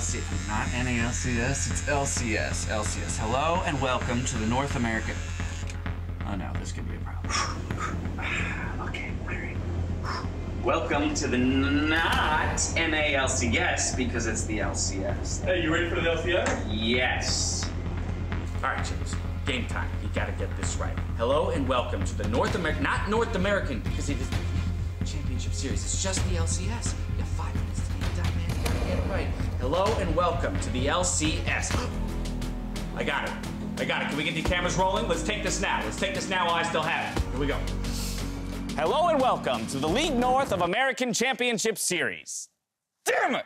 LCS, not NALCS, it's LCS. LCS. Hello and welcome to the North American. Oh no, this could be a problem. Okay, all right. Welcome to the not NALCS because it's the LCS. Hey, you ready for the LCS? Yes. All right, James. Game time. You gotta get this right. Hello and welcome to the North American, not North American, because it is the Championship Series. It's just the LCS. You have 5 minutes to get it done, man. You gotta get it right. Hello and welcome to the LCS. I got it. Can we get the cameras rolling? Let's take this now. Let's take this now while I still have it. Here we go. Hello and welcome to the League North of American Championship Series. Damn it!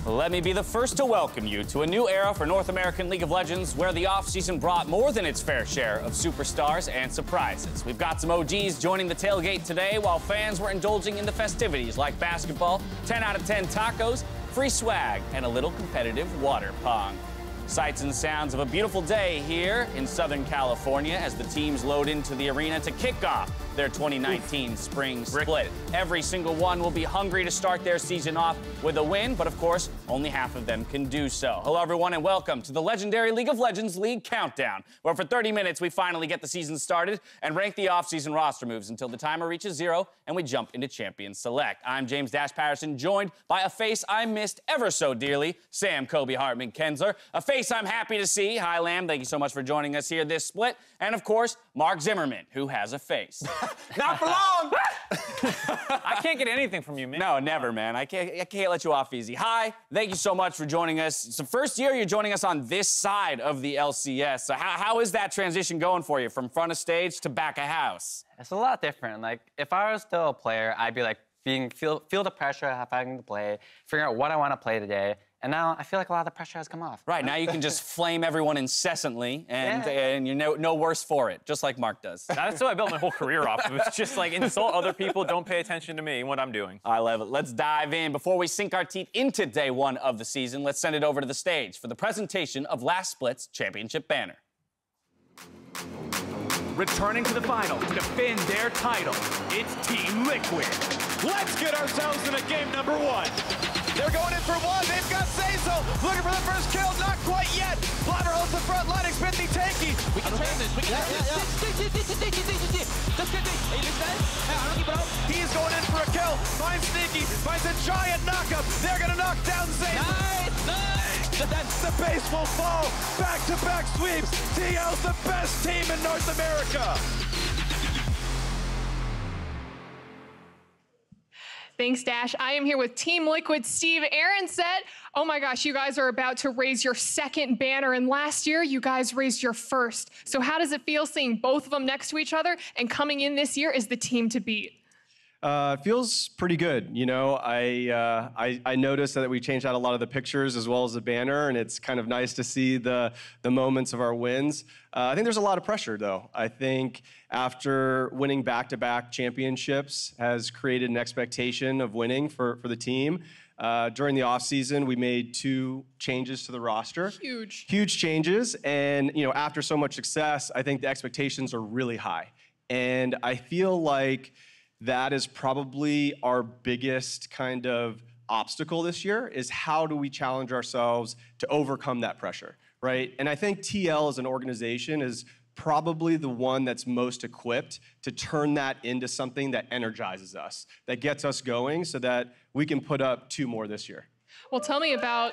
Let me be the first to welcome you to a new era for North American League of Legends, where the offseason brought more than its fair share of superstars and surprises. We've got some OGs joining the tailgate today, while fans were indulging in the festivities like basketball, 10 out of 10 tacos, free swag, and a little competitive water pong. Sights and sounds of a beautiful day here in Southern California as the teams load into the arena to kick off their 2019 spring split. Every single one will be hungry to start their season off with a win, but of course, only half of them can do so. Hello, everyone, and welcome to the legendary League of Legends League Countdown, where for 30 minutes we finally get the season started and rank the off-season roster moves until the timer reaches 0 and we jump into Champion Select. I'm James Dash Patterson, joined by a face I missed ever so dearly, Sam Kobe Hartman Kensler, a face I'm happy to see. Hi, Lamb. Thank you so much for joining us here this split. And of course, Mark Zimmerman, who has a face. Not for long! I can't get anything from you, man. No, never, man. I can't let you off easy. Hi, thank you so much for joining us. It's the first year you're joining us on this side of the LCS. So how is that transition going for you from front of stage to back of house? It's a lot different. Like, if I was still a player, I'd be like, feel the pressure of having to play, figure out what I want to play today. And now I feel like a lot of the pressure has come off. Right, now you can just flame everyone incessantly, and you're no worse for it, just like Mark does. That's what I built my whole career off of. It's just like insult other people, don't pay attention to me and what I'm doing. I love it. Let's dive in. Before we sink our teeth into day one of the season, let's send it over to the stage for the presentation of last split's championship banner. Returning to the final to defend their title, it's Team Liquid. Let's get ourselves into game number 1. They're going in for 1. They've got Zazel looking for the first kill. Not quite yet. Blabber holds the front line. Expecting Tanky. We can turn this. We can turn this. He's going in for a kill. Finds Sneaky. Finds a giant knockup. They're going to knock down Zazel. Nice. The base will fall. Back-to-back sweeps. TL's the best team in North America. Thanks, Dash. I am here with Team Liquid Steve Aronset. Oh my gosh, you guys are about to raise your second banner, and last year you guys raised your first. So how does it feel seeing both of them next to each other and coming in this year as the team to beat? Feels pretty good. You know, I noticed that we changed out a lot of the pictures as well as the banner, and it's kind of nice to see the moments of our wins. I think there's a lot of pressure, though. I think after winning back-to-back championships has created an expectation of winning for the team. During the offseason, we made 2 changes to the roster. Huge changes, and you know, after so much success, I think the expectations are really high. And I feel like that is probably our biggest kind of obstacle this year, is how do we challenge ourselves to overcome that pressure, right? And I think TL as an organization is probably the one that's most equipped to turn that into something that energizes us, that gets us going so that we can put up 2 more this year. Well, tell me about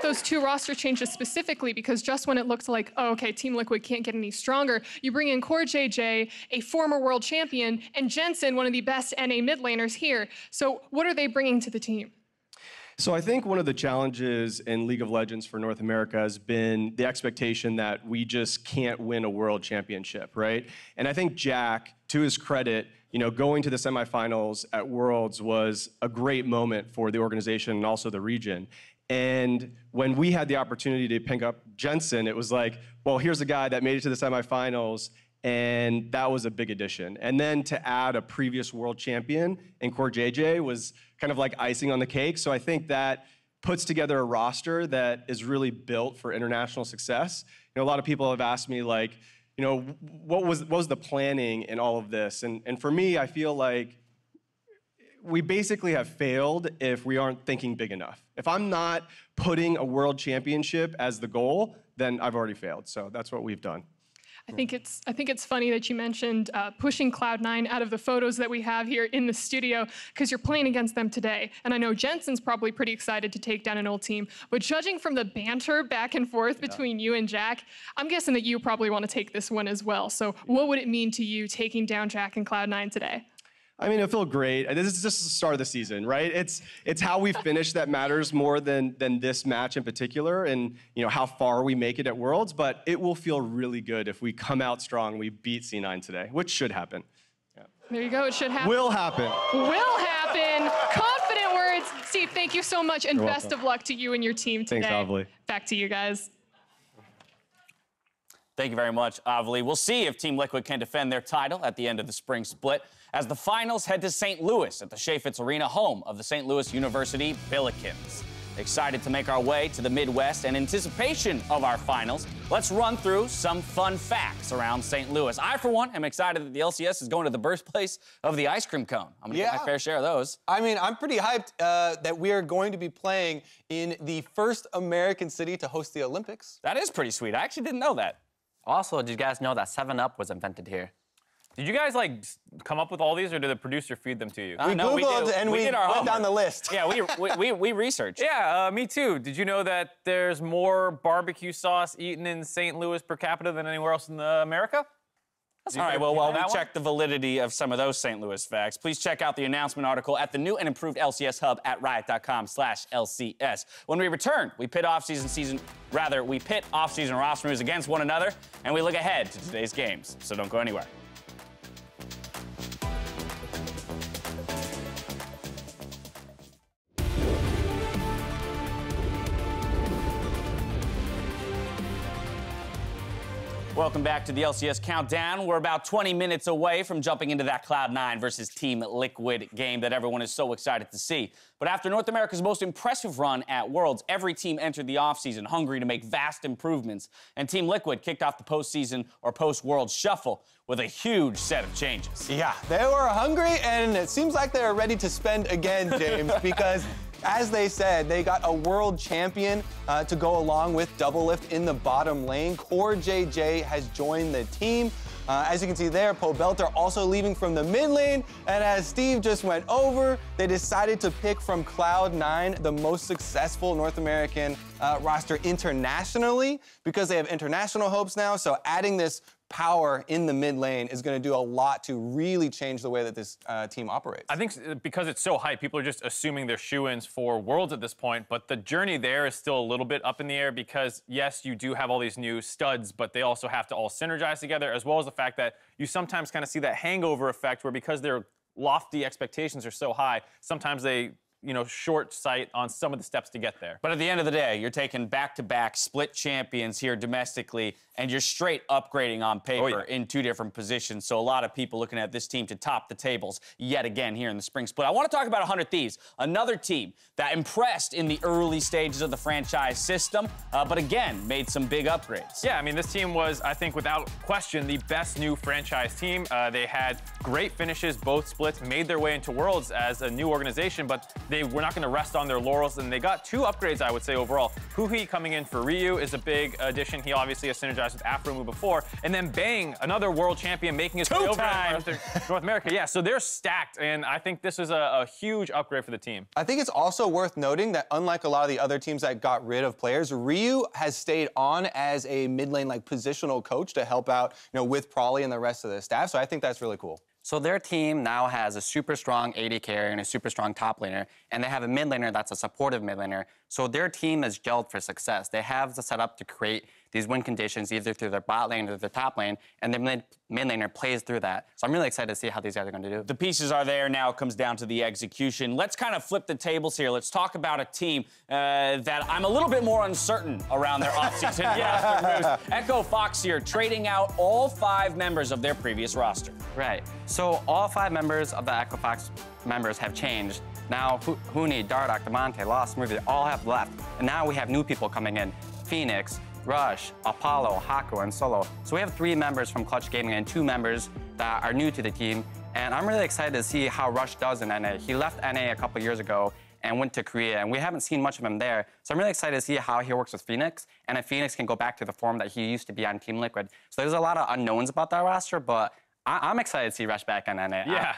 those 2 roster changes specifically, because just when it looked like, oh, okay, Team Liquid can't get any stronger, you bring in Core JJ, a former world champion, and Jensen, one of the best NA mid laners here. So what are they bringing to the team? So I think one of the challenges in League of Legends for North America has been the expectation that we just can't win a world championship, right? And I think Jack, to his credit, going to the semifinals at Worlds was a great moment for the organization and also the region. And when we had the opportunity to pick up Jensen, it was like, well, here's a guy that made it to the semifinals, and that was a big addition. And then to add a previous world champion in Core JJ was kind of like icing on the cake. So I think that puts together a roster that is really built for international success. A lot of people have asked me, like, what was the planning in all of this? And for me, I feel like we basically have failed if we aren't thinking big enough. If I'm not putting a world championship as the goal, then I've already failed. So that's what we've done. I think it's funny that you mentioned pushing Cloud9 out of the photos that we have here in the studio, because you're playing against them today. And I know Jensen's probably pretty excited to take down an old team, but judging from the banter back and forth between you and Jack, I'm guessing that you probably want to take this one as well. So what would it mean to you taking down Jack and Cloud9 today? I mean, it'll feel great. This is just the start of the season, right? It's how we finish that matters more than this match in particular, and how far we make it at Worlds. But it will feel really good if we come out strong. We beat C9 today, which should happen. Yeah. There you go. It should happen. Will happen. Will happen. Confident words. Steve, thank you so much, and best of luck to you and your team today. Thanks, Avli. Back to you guys. Thank you very much, Avli. We'll see if Team Liquid can defend their title at the end of the spring split as the finals head to St. Louis at the Chaifetz Arena, home of the St. Louis University Billikens. Excited to make our way to the Midwest in anticipation of our finals. Let's run through some fun facts around St. Louis. I, for one, am excited that the LCS is going to the birthplace of the ice cream cone. I'm going to get my fair share of those. I mean, I'm pretty hyped that we are going to be playing in the first American city to host the Olympics. That is pretty sweet. I actually didn't know that. Also, did you guys know that 7-Up was invented here? Did you guys come up with all these, or did the producer feed them to you? We Googled and we did our went homework. down the list. Yeah, we researched. Yeah, me too. Did you know that there's more barbecue sauce eaten in St. Louis per capita than anywhere else in America? All right, well, while we check the validity of some of those St. Louis facts, please check out the announcement article at the new and improved LCS Hub at riot.com/LCS. When we return, we pit off-season roster moves against one another, and we look ahead to today's games. So don't go anywhere. Welcome back to the LCS Countdown. We're about 20 minutes away from jumping into that Cloud9 versus Team Liquid game that everyone is so excited to see. But after North America's most impressive run at Worlds, every team entered the offseason hungry to make vast improvements. And Team Liquid kicked off the postseason or post-World shuffle with a huge set of changes. Yeah, they were hungry, and it seems like they're ready to spend again, James, because as they said, they got a world champion to go along with Doublelift in the bottom lane. Core JJ has joined the team. As you can see there, Pobelter also leaving from the mid lane. And as Steve just went over, they decided to pick from Cloud9, the most successful North American roster internationally, because they have international hopes now. So adding this power in the mid lane is going to do a lot to really change the way that this team operates. I think because it's so hype, people are just assuming they're shoo-ins for Worlds at this point, but the journey there is still a little bit up in the air because, yes, you do have all these new studs, but they also have to all synergize together, as well as the fact that you sometimes kind of see that hangover effect where because their lofty expectations are so high, sometimes they short sight on some of the steps to get there. But at the end of the day, you're taking back-to-back split champions here domestically, and you're straight upgrading on paper in two different positions. So a lot of people looking at this team to top the tables yet again here in the spring split. I want to talk about 100 Thieves, another team that impressed in the early stages of the franchise system, but again, made some big upgrades. Yeah, I mean, this team was, I think, without question, the best new franchise team. They had great finishes, both splits, made their way into Worlds as a new organization, but they were not going to rest on their laurels, and they got two upgrades, I would say, overall. Huhi coming in for Ryu is a big addition. He obviously has synergized with Afromu before. And then Bang, another world champion, making his way over to North America. Yeah, so they're stacked, and I think this is a huge upgrade for the team. I think it's also worth noting that unlike a lot of the other teams that got rid of players, Ryu has stayed on as a mid lane positional coach to help out with Prolly and the rest of the staff. So I think that's really cool. So their team now has a super strong AD carry and a super strong top laner, and they have a mid laner that's a supportive mid laner. So their team is gelled for success. They have the setup to create these win conditions either through their bot lane or their top lane, and their mid laner plays through that. So I'm really excited to see how these guys are going to do. The pieces are there. Now it comes down to the execution. Let's kind of flip the tables here. Let's talk about a team that I'm a little bit more uncertain around their offseason roster moves. Echo Fox here, trading out all 5 members of their previous roster. Right. So all 5 members of the Echo Fox members have changed. Now, Huni, Dardoch, Demonte, Lost, Smoothie, all have left. And now we have new people coming in. Phoenix, Rush, Apollo, Haku, and Solo. So we have 3 members from Clutch Gaming and 2 members that are new to the team. And I'm really excited to see how Rush does in NA. He left NA a couple years ago and went to Korea, and we haven't seen much of him there. So I'm really excited to see how he works with Phoenix, and if Phoenix can go back to the form that he used to be on Team Liquid. So there's a lot of unknowns about that roster, but I'm excited to see Rush back on NA. Yeah.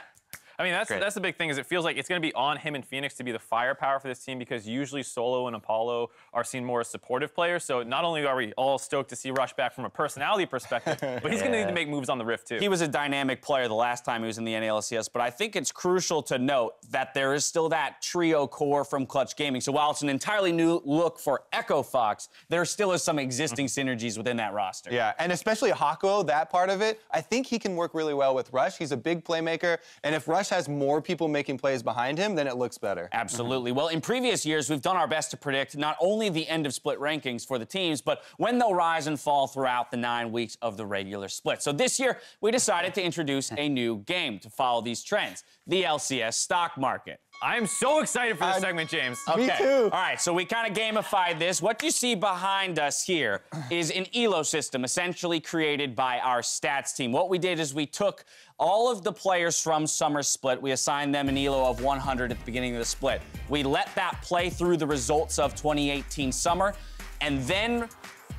I mean, that's the big thing, is it feels like it's going to be on him and Phoenix to be the firepower for this team, because usually Solo and Apollo are seen more as supportive players. So not only are we all stoked to see Rush back from a personality perspective, but he's going to need to make moves on the Rift too. He was a dynamic player the last time he was in the LCS, but I think it's crucial to note that there is still that trio core from Clutch Gaming. So while it's an entirely new look for Echo Fox, there still is some existing synergies within that roster. Yeah, and especially Hakuo, that part of it, I think he can work really well with Rush. He's a big playmaker, and if Rush has more people making plays behind him, then it looks better. Absolutely. Well, in previous years, we've done our best to predict not only the end of split rankings for the teams, but when they'll rise and fall throughout the 9 weeks of the regular split. So this year, we decided to introduce a new game to follow these trends, the LCS stock market. I'm so excited for this segment, James. Okay. Me too. All right, so we kind of gamified this. What you see behind us here is an ELO system essentially created by our stats team. What we did is we took all of the players from Summer Split. We assigned them an ELO of 100 at the beginning of the split. We let that play through the results of 2018 Summer, and then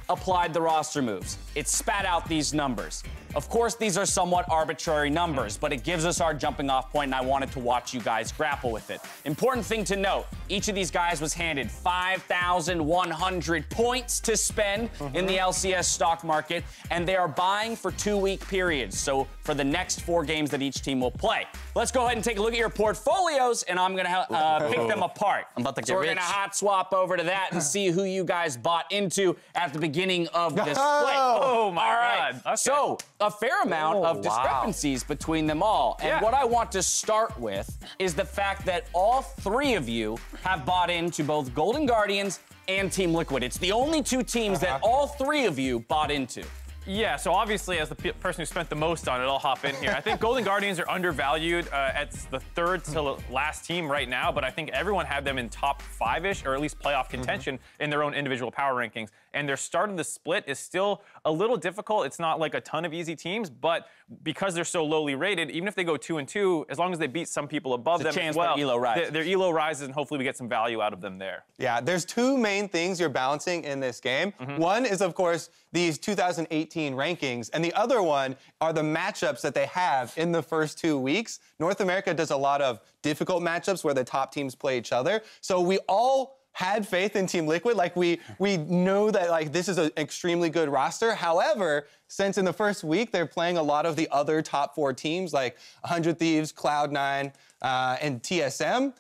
applied the roster moves. It spat out these numbers. Of course, these are somewhat arbitrary numbers, but it gives us our jumping off point, and I wanted to watch you guys grapple with it. Important thing to note, each of these guys was handed 5,100 points to spend in the LCS stock market, and they are buying for 2-week periods, so for the next 4 games that each team will play. Let's go ahead and take a look at your portfolios, and I'm gonna pick them apart. I'm about to get so we're rich. gonna hot swap over to that and see who you guys bought into at the beginning of this split. Oh my God. Okay. So, a fair amount of discrepancies between them all. And what I want to start with is the fact that all 3 of you have bought into both Golden Guardians and Team Liquid. It's the only 2 teams that all 3 of you bought into. Yeah, so obviously, as the person who spent the most on it, I'll hop in here. I think Golden Guardians are undervalued. It's the 3rd to last team right now, but I think everyone had them in top 5-ish, or at least playoff contention in their own individual power rankings. And their start of the split is still a little difficult. It's not like a ton of easy teams, but because they're so lowly rated, even if they go 2-2, as long as they beat some people above them as well, their ELO rises, and hopefully we get some value out of them there. Yeah, there's 2 main things you're balancing in this game. One is, of course, these 2018 rankings, and the other one are the matchups that they have in the first 2 weeks. North America does a lot of difficult matchups where the top teams play each other. So we all had faith in Team Liquid. Like, we know that, like, this is an extremely good roster. However, since in the first week they're playing a lot of the other top 4 teams, like 100 Thieves, Cloud9, and TSM,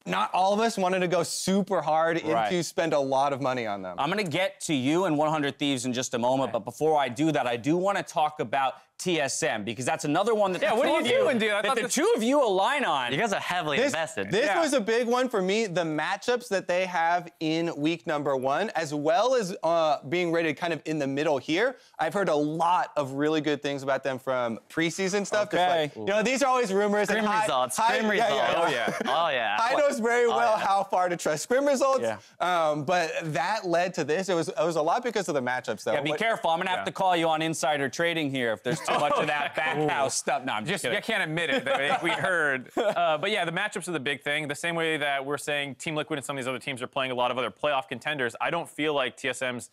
not all of us wanted to go super hard into spend a lot of money on them. I'm going to get to you and 100 Thieves in just a moment, but before I do that, I do want to talk about TSM, because that's week one that what are you doing, dude? That the 2 of you align on. You guys are heavily invested. This was a big one for me. The matchups that they have in week number 1, as well as being rated kind of in the middle here. I've heard a lot of really good things about them from preseason stuff. Okay. Just like, you know, these are always rumors. Scrim results. Scrim results. Oh, yeah. I knows very well how far to trust scrim results. But that led to this. It was a lot because of the matchups, though. Yeah, be careful. I'm going to have to call you on insider trading here if there's too much of that backhouse stuff. No, I'm just kidding. I can't admit it. If we heard. But yeah, the matchups are the big thing. The same way that we're saying Team Liquid and some of these other teams are playing a lot of other playoff contenders, I don't feel like TSM's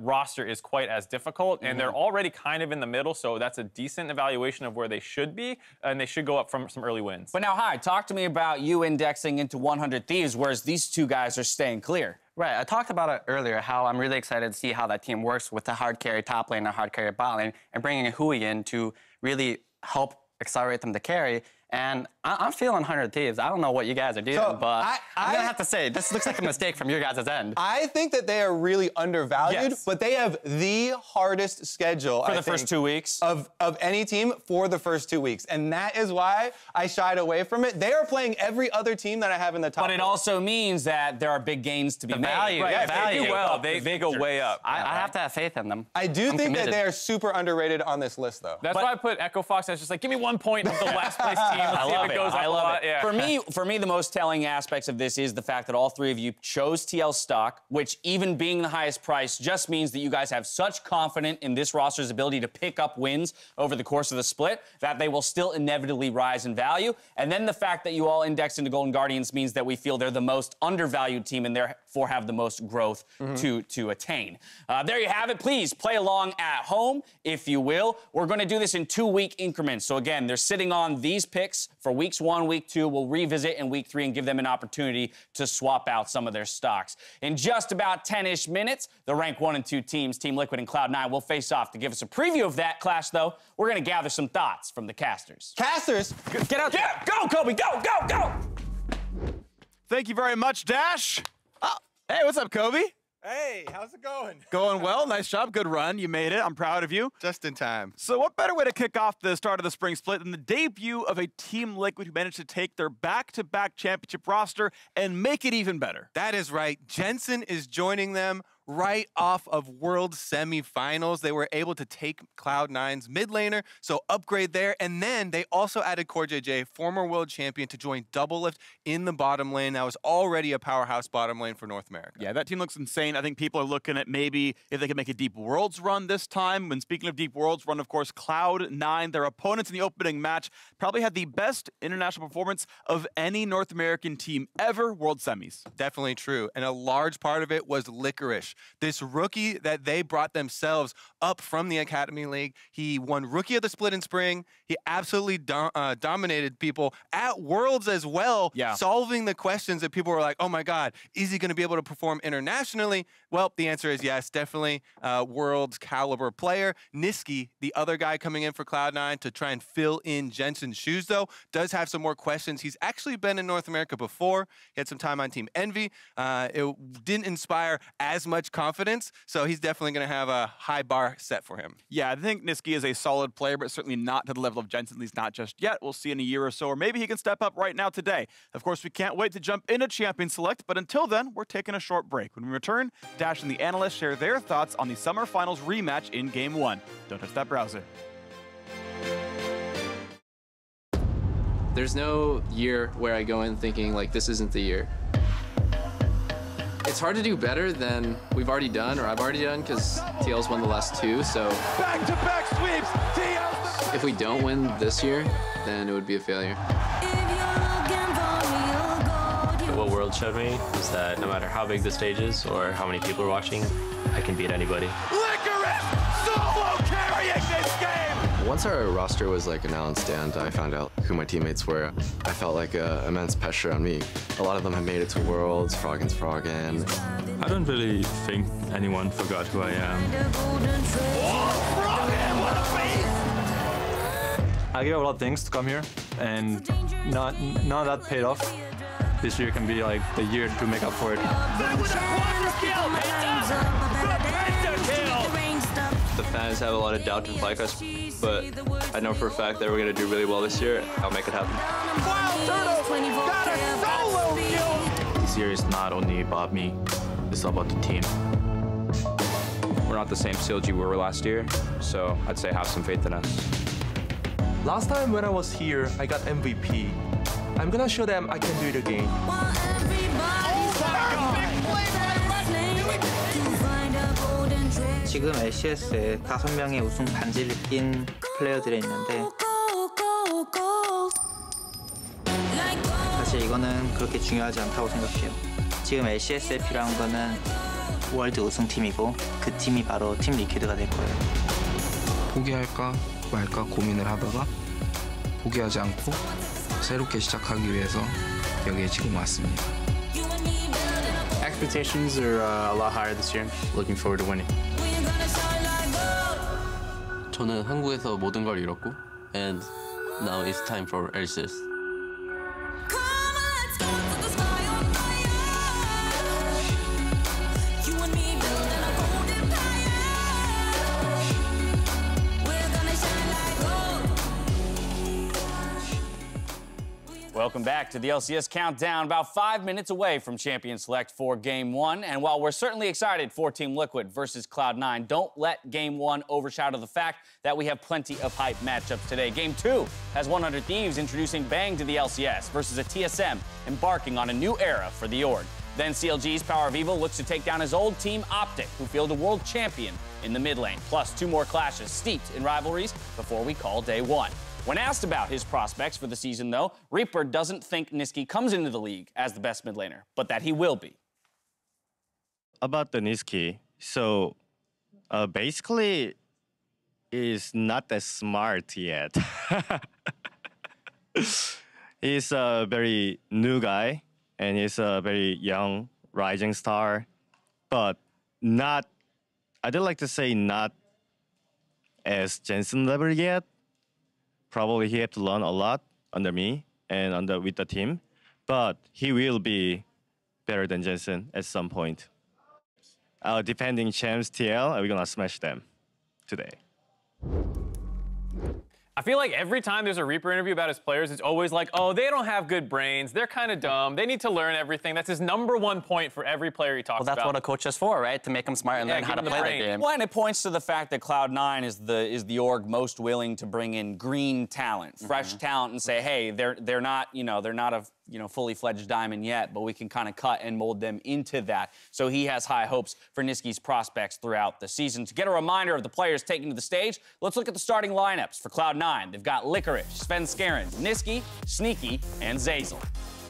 roster is quite as difficult, and they're already kind of in the middle, so that's a decent evaluation of where they should be, and they should go up from some early wins. But now, talk to me about you indexing into 100 Thieves, whereas these 2 guys are staying clear. Right, I talked about it earlier, how I'm really excited to see how that team works with the hard carry top lane and hard carry bot lane, and bringing a Hui in to really help accelerate them to carry. And I'm feeling 100 Thieves. I don't know what you guys are doing, but I'm gonna have to say, this looks like a mistake from your guys' end. I think that they are really undervalued, but they have the hardest schedule, for the first 2 weeks of any team for the first 2 weeks. And that is why I shied away from it. They are playing every other team that I have in the top. But it also means that there are big gains to be made. Value, right, value. They do well. They go way up. I have to have faith in them. I do think committed. that they are super underrated on this list, though. That's why I put Echo Fox as just like, give me 1 point of the last place team. Let's see if it goes up I love a lot. it. Yeah. For me, the most telling aspects of this is the fact that all three of you chose TL stock, which even being the highest price just means that you guys have such confidence in this roster's ability to pick up wins over the course of the split that they will still inevitably rise in value. And then the fact that you all indexed into Golden Guardians means that we feel they're the most undervalued team and therefore have the most growth to attain. There you have it. Please play along at home, if you will. We're going to do this in 2-week increments. So again, they're sitting on these picks for weeks 1, week 2. We'll revisit in week 3 and give them an opportunity to swap out some of their stocks. In just about 10-ish minutes, the rank 1 and 2 teams, Team Liquid and Cloud9, will face off. To give us a preview of that clash, though, we're going to gather some thoughts from the casters. Casters, get out there. Go, Kobe, go, go, go. Thank you very much, Dash. Hey, what's up, Kobe? Hey, how's it going? Going well. Nice job. Good run. You made it. I'm proud of you. Just in time. So what better way to kick off the start of the spring split than the debut of a Team Liquid who managed to take their back-to-back championship roster and make it even better? That is right. Jensen is joining them right off of World Semifinals. They were able to take Cloud9's mid laner, so upgrade there. And then they also added CoreJJ, former world champion, to join Doublelift in the bottom lane. That was already a powerhouse bottom lane for North America. Yeah, that team looks insane. I think people are looking at maybe if they can make a Deep Worlds run this time. When speaking of Deep Worlds run, of course, Cloud9, their opponents in the opening match, probably had the best international performance of any North American team ever, World Semis. Definitely true. And a large part of it was Licorice. This rookie that they brought themselves up from the Academy League. He won Rookie of the Split in spring. He absolutely dominated people at Worlds as well, solving the questions that people were like, oh my God, is he going to be able to perform internationally? Well, the answer is yes, definitely Worlds caliber player. Niski, the other guy coming in for Cloud9 to try and fill in Jensen's shoes, though, does have some more questions. He's actually been in North America before. He had some time on Team Envy. It didn't inspire as much confidence, so he's definitely going to have a high bar set for him. Yeah, I think Niski is a solid player, but certainly not to the level of Jensen, at least not just yet. We'll see in a year or so, or maybe he can step up right now today. Of course, we can't wait to jump into Champion Select, but until then, we're taking a short break. When we return, Dash and the analysts share their thoughts on the Summer Finals rematch in Game 1. Don't touch that browser. There's no year where I go in thinking, like, this isn't the year. It's hard to do better than we've already done, or I've already done, because TL's won the last 2, so... Back-to-back sweeps! TL's... If we don't win this year, then it would be a failure. What World showed me is that no matter how big the stage is or how many people are watching, I can beat anybody. Licorice solo carrying this game! Once our roster was announced and I found out who my teammates were, I felt like immense pressure on me. A lot of them had made it to Worlds, Froggen's Froggen. I don't really think anyone forgot who I am. Oh, Froggen, what a beast! I gave a lot of things to come here, and none of that paid off. This year can be like the year to make up for it. The fans have a lot of doubt to like us, but I know for a fact that we're going to do really well this year. I'll make it happen. Wild Turtle got a solo kill! This year is not only about me, it's about the team. We're not the same CLG we were last year, so I'd say have some faith in us. Last time when I was here, I got MVP. I'm gonna show them I can do it again. 지금 LCS에 5명의 우승 반지를 낀 플레이어들이 있는데 사실 이거는 그렇게 중요하지 않다고 생각해요. 지금 LCS에 필요한 거는 월드 우승팀이고 그 팀이 바로 팀 리퀴드가 될 거예요. 포기할까 말까 고민을 하다가 포기하지 않고 새롭게 시작하기 위해서 여기에 지금 왔습니다. Expectations are a lot higher this year. Looking forward to winning. 저는 한국에서 모든 걸 잃었고 and Now it's time for LCS. Welcome back to the LCS Countdown, about 5 minutes away from Champion Select for Game 1. And while we're certainly excited for Team Liquid versus Cloud9, don't let Game 1 overshadow the fact that we have plenty of hype matchups today. Game 2 has 100 Thieves introducing Bang to the LCS versus a TSM embarking on a new era for the org. Then CLG's Power of Evil looks to take down his old team Optic, who field a world champion in the mid lane, plus 2 more clashes steeped in rivalries before we call day 1. When asked about his prospects for the season, though, Reaper doesn't think Nisqy comes into the league as the best mid laner, but that he will be. About the Nisqy, so basically, he's not that smart yet. He's a very new guy, and he's a very young rising star, but not, I don't like to say not as Jensen level yet. Probably he have to learn a lot under me and with the team, but he will be better than Jensen at some point. Our defending champs TL, we're gonna smash them today. I feel like every time there's a Reaper interview about his players, it's always like, oh, they don't have good brains. They're kind of dumb. They need to learn everything. That's his #1 point for every player he talks about. Well, that's what a coach is for, right? To make them smart and learn how to play the game. Well, and it points to the fact that Cloud9 is the org most willing to bring in green talent, fresh talent, and say, hey, they're not a fully fledged diamond yet, but we can kind of cut and mold them into that. So he has high hopes for Nisqy's prospects throughout the season. To get a reminder of the players taking to the stage, let's look at the starting lineups for Cloud9. They've got Licorice, Sven Skaren, Nisqy, Sneaky, and Zeyzal.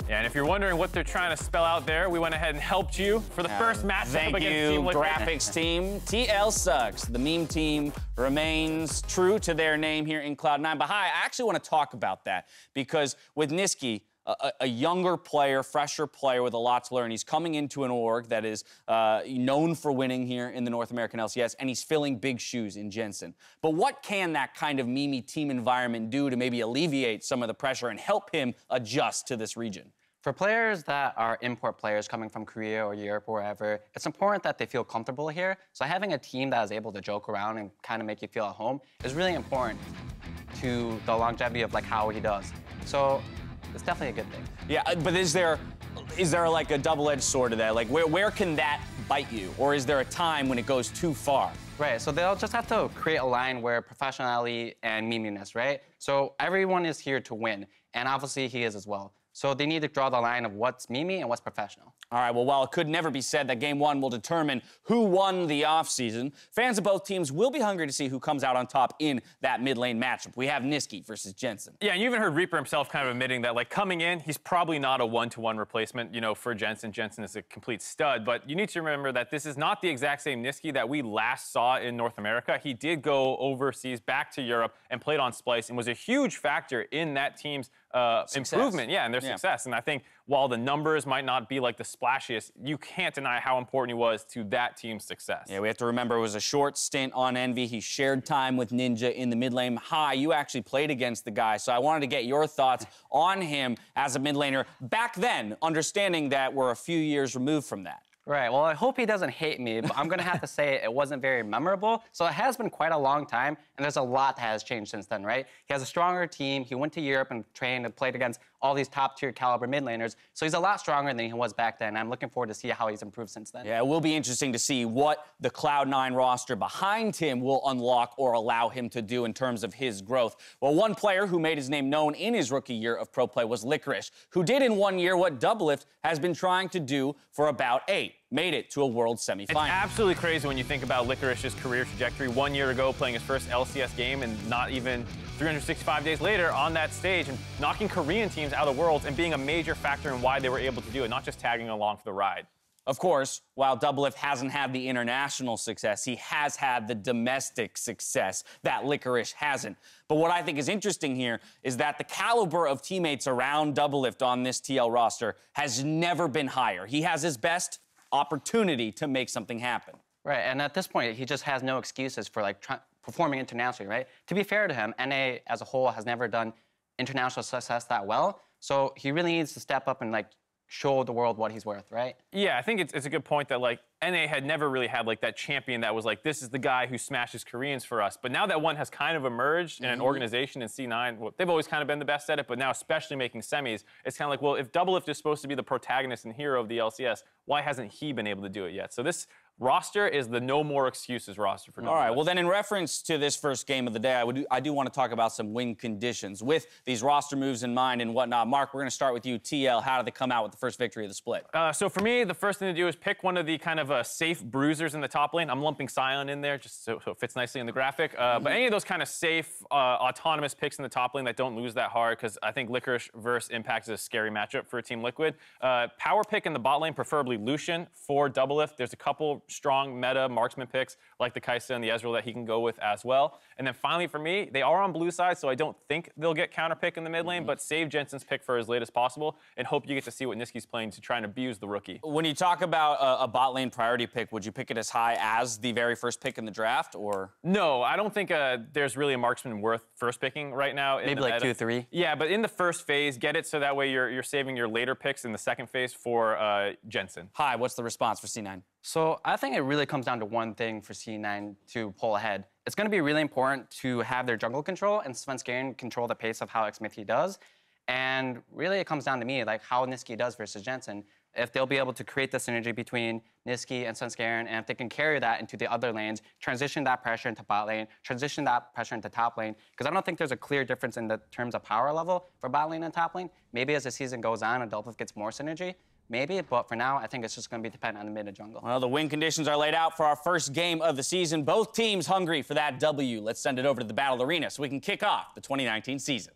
Yeah, and if you're wondering what they're trying to spell out there, we went ahead and helped you for the first matchup against Team Liquid. Graphics team. TL sucks. The meme team remains true to their name here in Cloud9. But hi, I actually want to talk about that because with Nisqy, a younger player, fresher player with a lot to learn. He's coming into an org that is known for winning here in the North American LCS, and he's filling big shoes in Jensen. But what can that kind of meme team environment do to maybe alleviate some of the pressure and help him adjust to this region? For players that are import players coming from Korea or Europe or wherever, it's important that they feel comfortable here. So having a team that is able to joke around and kind of make you feel at home is really important to the longevity of like how he does. So it's definitely a good thing. Yeah, but is there like a double-edged sword to that? Like where can that bite you? Or is there a time when it goes too far? Right, so they'll just have to create a line where professionality and memeliness, right? So everyone is here to win, and obviously he is as well. So they need to draw the line of what's meme and what's professional. All right, well, while it could never be said that Game 1 will determine who won the offseason, fans of both teams will be hungry to see who comes out on top in that mid lane matchup. We have Nisqy versus Jensen. Yeah, and you even heard Reaper himself kind of admitting that, like, coming in, he's probably not a one-to-one replacement, for Jensen. Jensen is a complete stud, but you need to remember that this is not the exact same Nisqy that we last saw in North America. He did go overseas, back to Europe, and played on Splice, and was a huge factor in that team's improvement, and their success. And I think while the numbers might not be like the splashiest, you can't deny how important he was to that team's success. Yeah, we have to remember it was a short stint on Envy. He shared time with Ninja in the mid lane. Hi, you actually played against the guy, so I wanted to get your thoughts on him as a mid laner back then, understanding that we're a few years removed from that. Right, well, I hope he doesn't hate me, but I'm going to have to say it wasn't very memorable. So it has been quite a long time, and there's a lot that has changed since then, right? He has a stronger team. He went to Europe and trained and played against all these top-tier caliber mid laners. So he's a lot stronger than he was back then. I'm looking forward to see how he's improved since then. Yeah, it will be interesting to see what the Cloud9 roster behind him will unlock or allow him to do in terms of his growth. Well, one player who made his name known in his rookie year of pro play was Licorice, who did in 1 year what Doublelift has been trying to do for about 8. Made it to a world semifinal. It's absolutely crazy when you think about Licorice's career trajectory. 1 year ago, playing his first LCS game, and not even 365 days later on that stage and knocking Korean teams out of the worlds and being a major factor in why they were able to do it, not just tagging along for the ride. Of course, while Doublelift hasn't had the international success, he has had the domestic success that Licorice hasn't. But what I think is interesting here is that the caliber of teammates around Doublelift on this TL roster has never been higher. He has his best opportunity to make something happen. Right, and at this point, he just has no excuses for performing internationally, right? To be fair to him, NA as a whole has never done international success that well. So he really needs to step up and like show the world what he's worth, right? Yeah, I think it's a good point that like NA had never really had like that champion that was like, this is the guy who smashes Koreans for us. But now that one has kind of emerged in an organization in C9, well, they've always kind of been the best at it, but now especially making semis, it's kind of like, well, if Doublelift is supposed to be the protagonist and hero of the LCS, why hasn't he been able to do it yet? So this roster is the no more excuses roster for Doublelift. All right, well then in reference to this first game of the day, I do want to talk about some win conditions with these roster moves in mind and whatnot. Mark, we're going to start with you. TL, how did they come out with the first victory of the split? So for me, the first thing to do is pick one of the kind of safe bruisers in the top lane. I'm lumping Sion in there just so it fits nicely in the graphic. But any of those kind of safe, autonomous picks in the top lane that don't lose that hard, because I think Licorice versus Impact is a scary matchup for Team Liquid. Power pick in the bot lane, preferably Lucian for Doublelift. There's a couple strong meta marksman picks like the Kai'Sa and the Ezreal that he can go with as well. And then finally for me, they are on blue side, so I don't think they'll get counter pick in the mid lane, but save Jensen's pick for as late as possible and hope you get to see what Niski's playing to try and abuse the rookie. When you talk about a bot lane priority pick, would you pick it as high as the very first pick in the draft, or? No, I don't think there's really a marksman worth first picking right now. Maybe like 2-3. Yeah, but in the first phase, get it so that way you're saving your later picks in the second phase for Jensen. Hi, what's the response for C9? So I think it really comes down to one thing for C9 to pull ahead. It's going to be really important to have their jungle control and Svenskeren control the pace of how Xmithie does. And really it comes down to me, like how Niski does versus Jensen. If they'll be able to create the synergy between Niski and Svenskeren, and if they can carry that into the other lanes, transition that pressure into bot lane, transition that pressure into top lane, because I don't think there's a clear difference in the terms of power level for bot lane and top lane. Maybe as the season goes on and Doublelift gets more synergy, maybe, but for now, I think it's just going to be dependent on the mid and jungle. Well, the win conditions are laid out for our first game of the season. Both teams hungry for that W. Let's send it over to the Battle Arena so we can kick off the 2019 season.